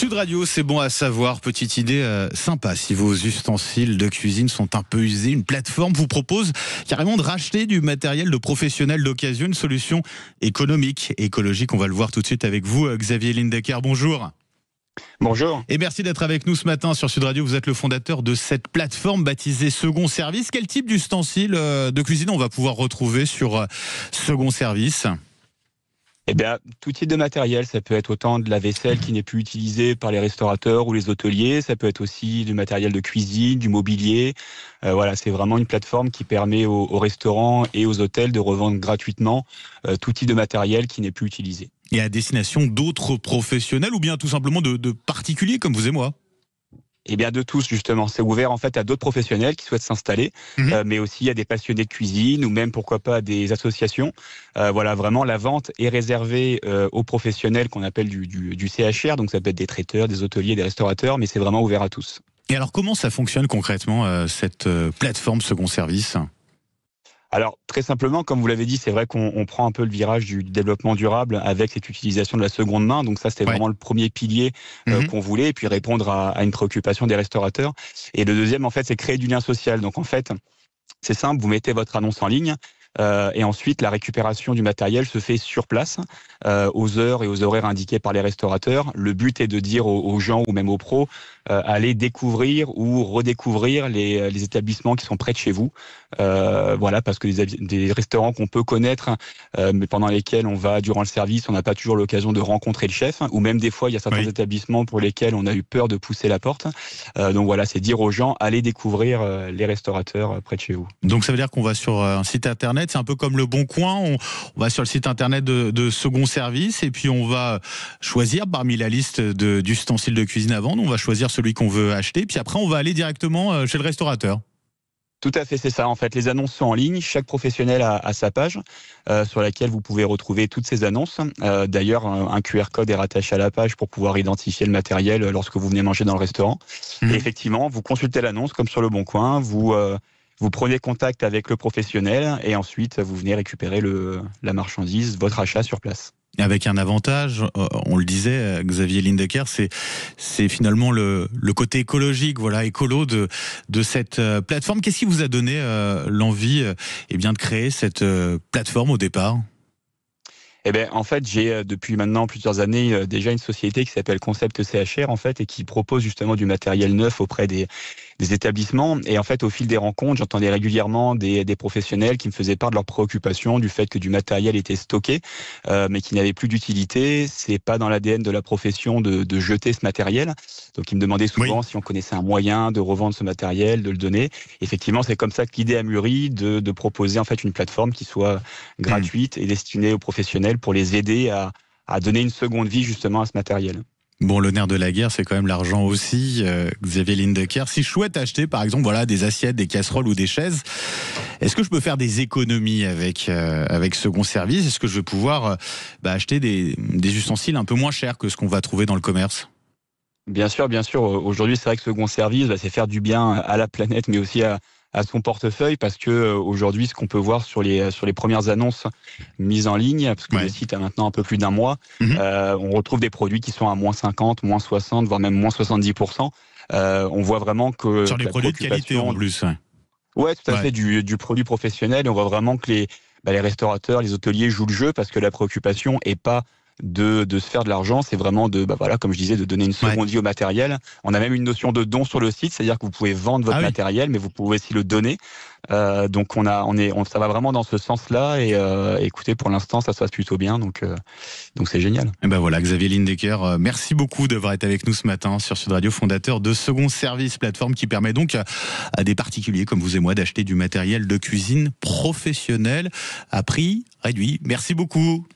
Sud Radio, c'est bon à savoir. Petite idée sympa. Si vos ustensiles de cuisine sont un peu usés, une plateforme vous propose carrément de racheter du matériel de professionnel d'occasion. Une solution économique et écologique. On va le voir tout de suite avec vous, Xavier Lindecker. Bonjour. Bonjour. Et merci d'être avec nous ce matin sur Sud Radio. Vous êtes le fondateur de cette plateforme baptisée Second Service. Quel type d'ustensiles de cuisine on va pouvoir retrouver sur Second Service ? Eh bien, tout type de matériel, ça peut être autant de la vaisselle qui n'est plus utilisée par les restaurateurs ou les hôteliers, ça peut être aussi du matériel de cuisine, du mobilier. Voilà, c'est vraiment une plateforme qui permet aux restaurants et aux hôtels de revendre gratuitement tout type de matériel qui n'est plus utilisé. Et à destination d'autres professionnels ou bien tout simplement de particuliers comme vous et moi ? Eh bien, de tous, justement. C'est ouvert, en fait, à d'autres professionnels qui souhaitent s'installer, mais aussi à des passionnés de cuisine ou même, pourquoi pas, à des associations. Voilà, vraiment, la vente est réservée aux professionnels qu'on appelle du CHR, donc ça peut être des traiteurs, des hôteliers, des restaurateurs, mais c'est vraiment ouvert à tous. Et alors, comment ça fonctionne concrètement, cette plateforme Second Service ? Alors, très simplement, comme vous l'avez dit, c'est vrai qu'on prend un peu le virage du développement durable avec cette utilisation de la seconde main. Donc ça, c'était vraiment le premier pilier qu'on voulait, et puis répondre à une préoccupation des restaurateurs. Et le deuxième, en fait, c'est créer du lien social. Donc en fait, c'est simple, vous mettez votre annonce en ligne, et ensuite, la récupération du matériel se fait sur place, aux heures et aux horaires indiqués par les restaurateurs. Le but est de dire aux gens ou même aux pros, allez découvrir ou redécouvrir les établissements qui sont près de chez vous. Voilà, parce que des restaurants qu'on peut connaître, mais pendant lesquels on va durant le service, on n'a pas toujours l'occasion de rencontrer le chef, ou même des fois, il y a certains établissements pour lesquels on a eu peur de pousser la porte. Donc voilà, c'est dire aux gens, allez découvrir les restaurateurs près de chez vous. Donc ça veut dire qu'on va sur un site internet, c'est un peu comme le Bon Coin, on va sur le site internet de Second Service et puis on va choisir parmi la liste d'ustensiles de cuisine à vendre, on va choisir celui qu'on veut acheter, puis après on va aller directement chez le restaurateur. Tout à fait, c'est ça. En fait, les annonces sont en ligne. Chaque professionnel a sa page sur laquelle vous pouvez retrouver toutes ces annonces. D'ailleurs, un QR code est rattaché à la page pour pouvoir identifier le matériel lorsque vous venez manger dans le restaurant. Et effectivement, vous consultez l'annonce comme sur le Bon Coin. Vous prenez contact avec le professionnel et ensuite vous venez récupérer la marchandise, votre achat sur place. Avec un avantage, on le disait, Xavier Lindecker, c'est finalement le côté écologique, voilà, écolo de cette plateforme. Qu'est-ce qui vous a donné l'envie de créer cette plateforme au départ ? Eh bien, en fait, j'ai depuis maintenant plusieurs années déjà une société qui s'appelle Concept CHR, en fait, et qui propose justement du matériel neuf auprès des établissements. Et en fait, au fil des rencontres, j'entendais régulièrement des professionnels qui me faisaient part de leurs préoccupations, du fait que du matériel était stocké, mais qui n'avait plus d'utilité. C'est pas dans l'ADN de la profession de jeter ce matériel. Donc, ils me demandaient souvent si on connaissait un moyen de revendre ce matériel, de le donner. Effectivement, c'est comme ça que l'idée a mûri de proposer en fait une plateforme qui soit gratuite et destinée aux professionnels pour les aider à donner une seconde vie justement à ce matériel. Bon, le nerf de la guerre, c'est quand même l'argent aussi, Xavier Lindecker. Si je souhaite acheter, par exemple, voilà, des assiettes, des casseroles ou des chaises, est-ce que je peux faire des économies avec Second Service ? Est-ce que je vais pouvoir acheter des ustensiles un peu moins chers que ce qu'on va trouver dans le commerce ? Bien sûr, bien sûr. Aujourd'hui, c'est vrai que Second Service, c'est faire du bien à la planète, mais aussi à son portefeuille, parce que aujourd'hui, ce qu'on peut voir sur les premières annonces mises en ligne, parce que le site a maintenant un peu plus d'un mois, on retrouve des produits qui sont à moins 50, moins 60, voire même moins 70%. On voit vraiment que sur les produits de qualité en plus. Ouais, tout à fait, du produit professionnel. Et on voit vraiment que les restaurateurs, les hôteliers jouent le jeu, parce que la préoccupation est pas de se faire de l'argent, c'est vraiment comme je disais, de donner une seconde vie au matériel. On a même une notion de don sur le site, c'est-à-dire que vous pouvez vendre votre matériel, mais vous pouvez aussi le donner. Donc ça va vraiment dans ce sens-là, et écoutez, pour l'instant, ça se passe plutôt bien, donc c'est génial. Et voilà, Xavier Lindecker, merci beaucoup d'avoir été avec nous ce matin sur Sud Radio, fondateur de Second Service, plateforme qui permet donc à des particuliers comme vous et moi d'acheter du matériel de cuisine professionnel à prix réduit. Merci beaucoup.